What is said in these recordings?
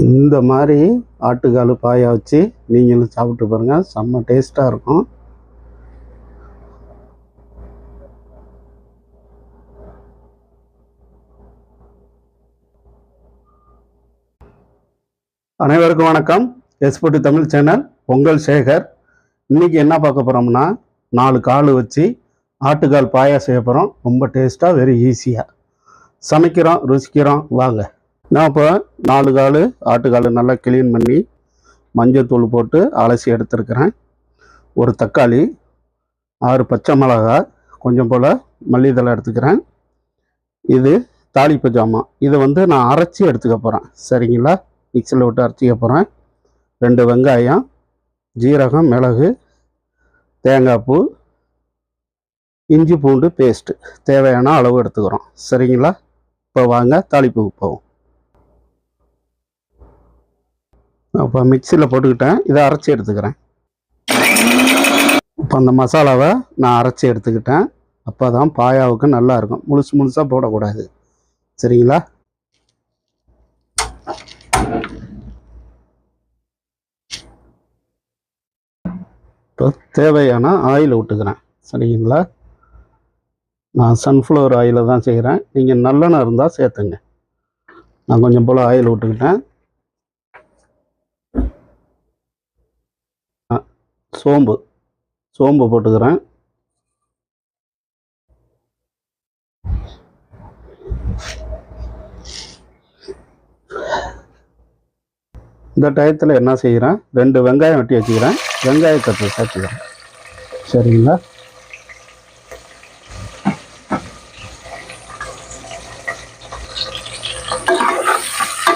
இந்த மாதிரி ஆட்டுக்கால் பாயா வச்சு நீங்களும் சாப்பிட்டு பாருங்கள், செம்ம டேஸ்ட்டாக இருக்கும். அனைவருக்கும் வணக்கம். எஸ்போர்ட் தமிழ் சேனல், உங்கள் சேகர். இன்றைக்கி என்ன பார்க்க போகிறோம்னா, 4 கால் வச்சு ஆட்டுக்கால் பாயா செய்ய போகிறோம். ரொம்ப டேஸ்ட்டாக, வெரி ஈஸியாக சமைக்கிறோம், ருசிக்கிறோம். வாங்க. நான் இப்போ 4 கால் ஆட்டுக்கால் நல்லா கிளீன் பண்ணி மஞ்சள் தூள் போட்டு அலசி எடுத்துருக்கிறேன். ஒரு தக்காளி, 6 பச்சை மிளகாய், கொஞ்சம் போல் மல்லித்தழை எடுத்துக்கிறேன். இது தாளிப்பு ஜாமான். இதை நான் அரைச்சி எடுத்துக்க போகிறேன். சரிங்களா? மிக்சியில் விட்டு அரைச்சிக்க போகிறேன். 2 வெங்காயம், ஜீரகம், மிளகு, தேங்காய் பூ, இஞ்சி பூண்டு பேஸ்ட்டு தேவையான அளவு எடுத்துக்கிறோம். சரிங்களா? இப்போ வாங்க தாளிப்புக்கு போவோம். நான் இப்போ மிக்சியில் போட்டுக்கிட்டேன். இதை அரைச்சி எடுத்துக்கிறேன். இப்போ அந்த மசாலாவை நான் அரைச்சி எடுத்துக்கிட்டேன். அப்போ தான் பாயாவுக்கு நல்லா இருக்கும். முழுசாக போடக்கூடாது. சரிங்களா? இப்போ தேவையான ஆயில் விட்டுக்கிறேன். சரிங்களா? நான் சன்ஃப்ளவர் ஆயிலை தான் செய்கிறேன். நீங்கள் நல்லெண்ணெய் இருந்தால் சேர்த்துங்க. நான் கொஞ்சம் போல் ஆயில் விட்டுக்கிட்டேன். சோம்பு போட்டுக்கிறேன். இந்த டயத்தில் என்ன செய்கிறேன், 2 வெங்காயம் வெட்டி வச்சுக்கிறேன். வெங்காயத்தை சேர்த்துக்கிறேன். சரிங்களா?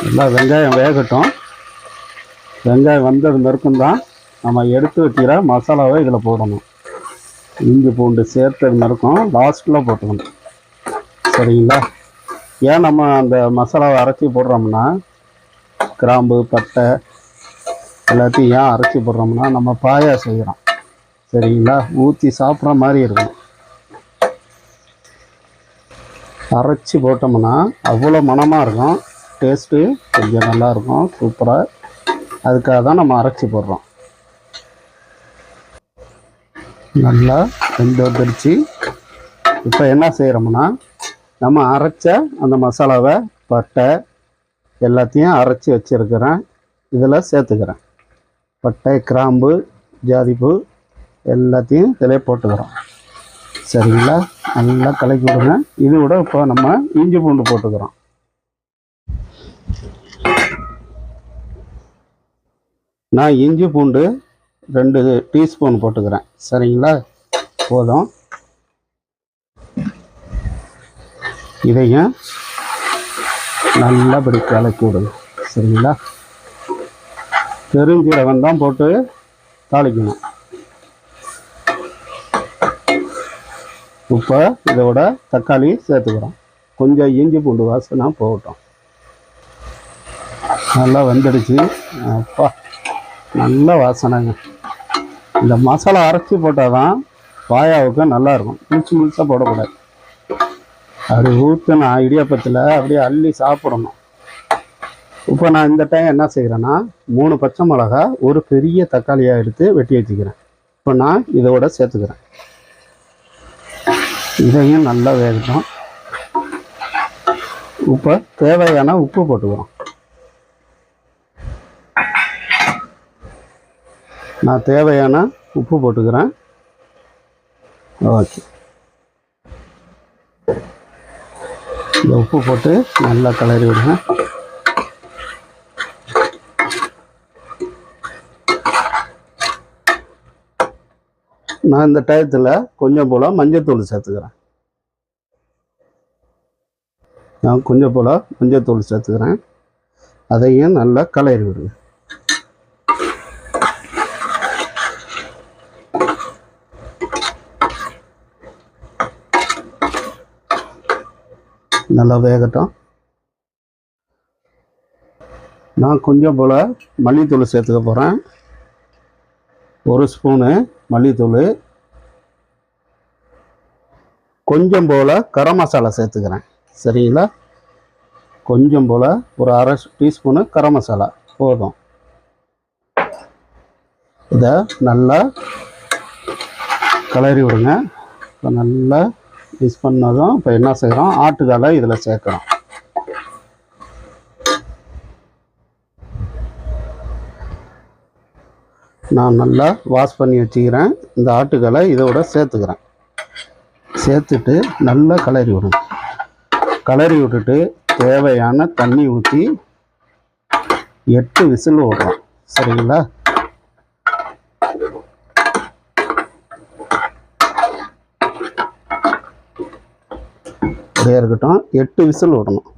நல்லா வெங்காயம் வேகட்டும். வெங்காயம் வந்தது வரைக்கும் தான் நம்ம எடுத்து வைக்கிற மசாலாவை இதில் போடணும். இஞ்சி பூண்டு சேர்த்தது மறுக்கும் லாஸ்ட்டில் போட்டுக்கணும். சரிங்களா? ஏன் நம்ம அந்த மசாலாவை அரைச்சி போடுறோம்னா, கிராம்பு, பட்டை எல்லாத்தையும் ஏன் அரைச்சி போடுறோம்னா, நம்ம பாயா செய்கிறோம். சரிங்களா? ஊற்றி சாப்பிட்ற மாதிரி இருக்கும். அரைச்சி போட்டோம்னா அவ்வளோ மணமாக இருக்கும். டேஸ்ட்டு கொஞ்சம் நல்லாயிருக்கும், சூப்பராக. அதுக்காக தான் நம்ம அரைச்சி போடுறோம். நல்லா வெந்து வந்துடுச்சு. இப்போ என்ன செய்கிறோம்னா, நம்ம அரைச்ச அந்த மசாலாவை, பட்டை எல்லாத்தையும் அரைச்சி வச்சுருக்கிறேன், இதில் சேர்த்துக்கிறேன். பட்டை, கிராம்பு, ஜாதிப்பூ எல்லாத்தையும் இதிலே போட்டுக்கிறோம். சரிங்களா? நல்லா கலக்கி விடுங்க. இது விட இப்போ நம்ம இஞ்சி பூண்டு போட்டுக்கிறோம். நான் இஞ்சி பூண்டு 2 டீஸ்பூன் போட்டுக்கிறேன். சரிங்களா? போதும். இதையும் நல்லபடி கலக்கி விடுங்க. சரிங்களா? பெருஞ்சீரகம் தான் போட்டு தாளிக்கணும். இப்போ இதோட தக்காளி சேர்த்துக்கிறோம். கொஞ்சம் இஞ்சி பூண்டு வாசனை போகட்டும். நல்லா வெந்துடுச்சு. அப்பா, நல்ல வாசனைங்க. இந்த மசாலா அரைச்சி போட்டால் தான் பாயாவுக்கு நல்லாயிருக்கும். முழுசாக போடக்கூடாது. அப்படி ஊற்றின இடியாப்பத்தில் அப்படியே அள்ளி சாப்பிடணும். இப்போ நான் இந்த டைம் என்ன செய்கிறேன்னா, 3 பச்சை மிளகா, ஒரு பெரிய தக்காளியாக எடுத்து வெட்டி வச்சுக்கிறேன். இப்போ நான் இதோட சேர்த்துக்கிறேன். இதையும் நல்லா வேகட்டும். இப்போ தேவையான உப்பு போட்டுக்கிறோம். நான் தேவையான உப்பு போட்டுக்கிறேன். ஓகே. இந்த உப்பு போட்டு நல்லா கிளறி விடுங்க. நான் இந்த டயத்தில் கொஞ்சம் போல் மஞ்சத்தூள் சேர்த்துக்கிறேன். அதையும் நல்லா கிளறி விடுங்க. நல்லா வேகட்டும். நான் கொஞ்சம் போல் மல்லித்தூள் சேர்த்துக்க போகிறேன். 1 ஸ்பூனு மல்லித்தூள், கொஞ்சம் போல் கரம் மசாலா சேர்த்துக்கிறேன். சரிங்களா? கொஞ்சம் போல் ஒரு அரை டீஸ்பூனு கரம் மசாலா போதும். இதை நல்லா கிளறி விடுங்க. இப்போ நல்லா மிக்ஸ் பண்ணதும் இப்போ என்ன செய்கிறோம், ஆட்டுக்காலை இதில் சேர்க்குறோம். நான் நல்லா வாஷ் பண்ணி வச்சுக்கிறேன். இந்த ஆட்டுக்காலை இதோட சேர்த்துக்கிறேன். சேர்த்துட்டு நல்லா கிளறி விடுங்க. கிளறி விட்டுட்டு தேவையான தண்ணி ஊற்றி 8 விசில் விடுறோம். சரிங்களா? அப்படியே இருக்கட்டும். 8 விசில் விடணும்.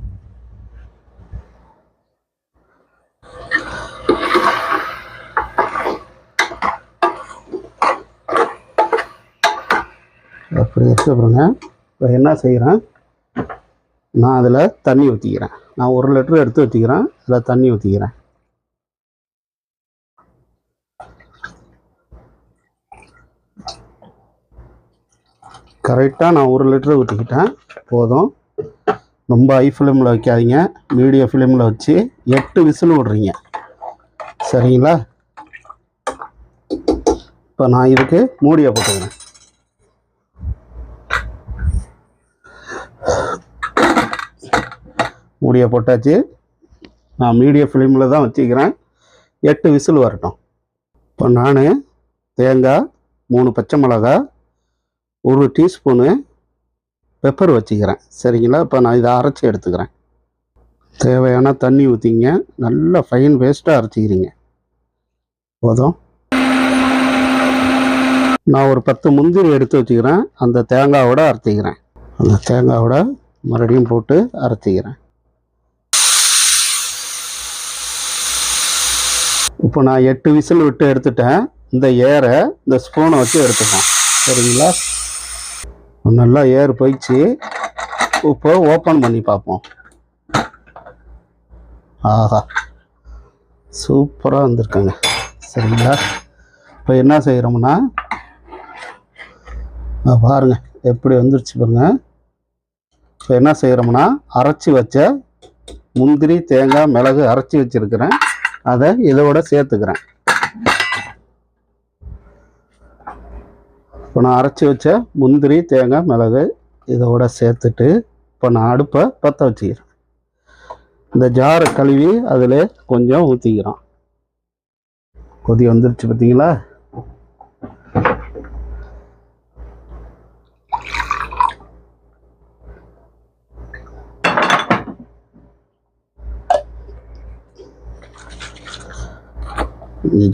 அப்படி இருக்க பாருங்க. இப்போ என்ன செய்கிறேன், நான் அதில் தண்ணி ஊற்றிக்கிறேன். நான் 1 லிட்டர் எடுத்து வச்சுக்கிறேன். அதில் தண்ணி ஊற்றிக்கிறேன். கரெக்டாக நான் 1 லிட்டர் ஊற்றிக்கிட்டேன். போதும். ரொம்ப ஹை ஃப்ளேமில் வைக்காதீங்க, மீடியம் ஃப்ளேமில் வச்சு 8 விசில் விடுறீங்க. சரிங்களா? இப்போ நான் இதுக்கு மூடியை போட்டுக்கிறேன். மூடியை போட்டாச்சு. நான் மீடியம் ஃப்ளேமில் தான் வச்சுக்கிறேன். 8 விசில் வரட்டும். இப்போ நான் தேங்காய், 3 பச்சை மிளகாய், 1 டீஸ்பூனு பெப்பர் வச்சுக்கிறேன். சரிங்களா? இப்போ நான் இதை அரைச்சி எடுத்துக்கிறேன். தேவையான தண்ணி ஊற்றிங்க. நல்லா ஃபைன் பேஸ்ட்டாக அரைச்சிக்கிறீங்க. போதும். நான் ஒரு 10 முந்திரி எடுத்து வச்சுக்கிறேன். அந்த தேங்காயோட அரைச்சிக்கிறேன். அந்த தேங்காயோட மறுபடியும் போட்டு அரைச்சிக்கிறேன். இப்போ நான் 8 விசில் விட்டு எடுத்துட்டேன். இந்த ஏரை இந்த ஸ்பூனை வச்சு எடுத்துப்போம். சரிங்களா? நல்லா ஏர் போயிடுச்சு. இப்போ ஓப்பன் பண்ணி பார்ப்போம். ஆஹா, சூப்பராக வந்திருக்காங்க. சரிங்களா? இப்போ என்ன செய்கிறோம்னா, பாருங்கள் எப்படி வந்துருச்சு பாருங்க. இப்போ என்ன செய்கிறோம்னா, அரைச்சி வச்ச முந்திரி, தேங்காய், மிளகு அரைச்சி வச்சுருக்கிறேன். அதை இதோட சேர்த்துக்கிறேன். இப்போ நான் அரைச்சி வச்ச முந்திரி, தேங்காய், மிளகு இதோட சேர்த்துட்டு இப்போ நான் அடுப்பை பற்ற வச்சுக்கிறேன். இந்த ஜாரை கழுவி அதில் கொஞ்சம் ஊற்றிக்கிறோம். கொதி வந்துருச்சு பார்த்தீங்களா?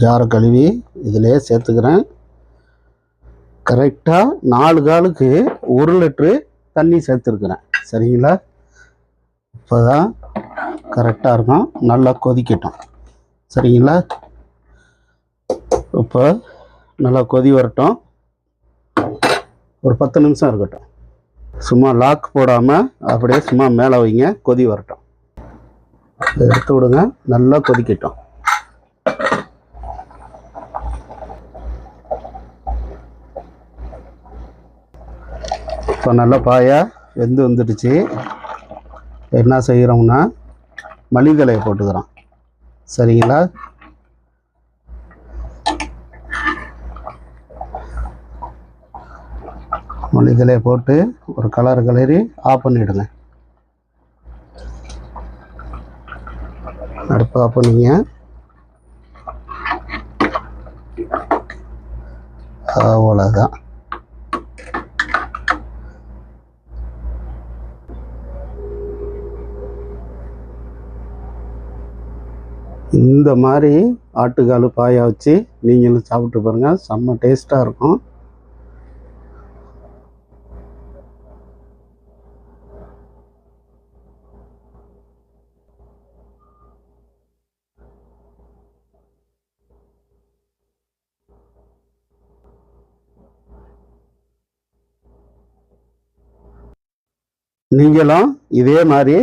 ஜாரை கழுவி இதிலே சேர்த்துக்கிறேன். கரெக்டாக 4 காலுக்கு 1 லிட்ரு தண்ணி சேர்த்துருக்குறேன். சரிங்களா? இப்போ தான் கரெக்டாக இருக்கும். நல்லா கொதிக்கட்டும். சரிங்களா? இப்போ நல்லா கொதி வரட்டும். ஒரு 10 நிமிஷம் இருக்கட்டும். சும்மா லாக் போடாமல் அப்படியே சும்மா மேலே வைங்க. கொதி வரட்டும். எடுத்து விடுங்க. நல்லா கொதிக்கட்டும். இப்போ நல்லா பாயா வெந்து வந்துடுச்சு. என்ன செய்கிறோம்னா, மல்லித்தலையை போட்டுக்கிறோம். சரிங்களா? மல்லித்தலையை போட்டு ஒரு கலரி ஆஃப் பண்ணிவிடுங்க. அடுப்பு ஆஃப் பண்ணிங்க. அவ்வளோதான். இந்த மாதிரி ஆட்டுக்கால் பாயா வச்சு நீங்களும் சாப்பிட்டு பாருங்கள். செம்ம டேஸ்ட்டாக இருக்கும். நீங்களும் இதே மாதிரி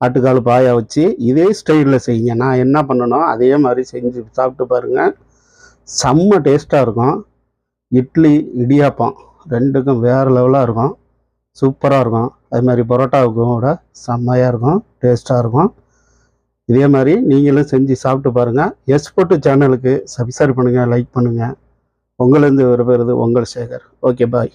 ஆட்டுக்கால் பாயா வச்சு இதே ஸ்டைலில் செய்யுங்க. நான் என்ன பண்ணணும் அதே மாதிரி செஞ்சு சாப்பிட்டு பாருங்கள். செம்ம டேஸ்ட்டாக இருக்கும். இட்லி, இடியாப்பம் ரெண்டுக்கும் வேறு லெவலாக இருக்கும். சூப்பராக இருக்கும். அது மாதிரி பரோட்டாவுக்கும் கூட செம்மையாக இருக்கும், டேஸ்ட்டாக இருக்கும். இதே மாதிரி நீங்களும் செஞ்சு சாப்பிட்டு பாருங்கள். எஸ்போர்ட் சேனலுக்கு சப்ஸ்கிரைப் பண்ணுங்கள், லைக் பண்ணுங்கள். உங்களிருந்து விரும்புகிறது உங்கள் சேகர். ஓகே, பாய்.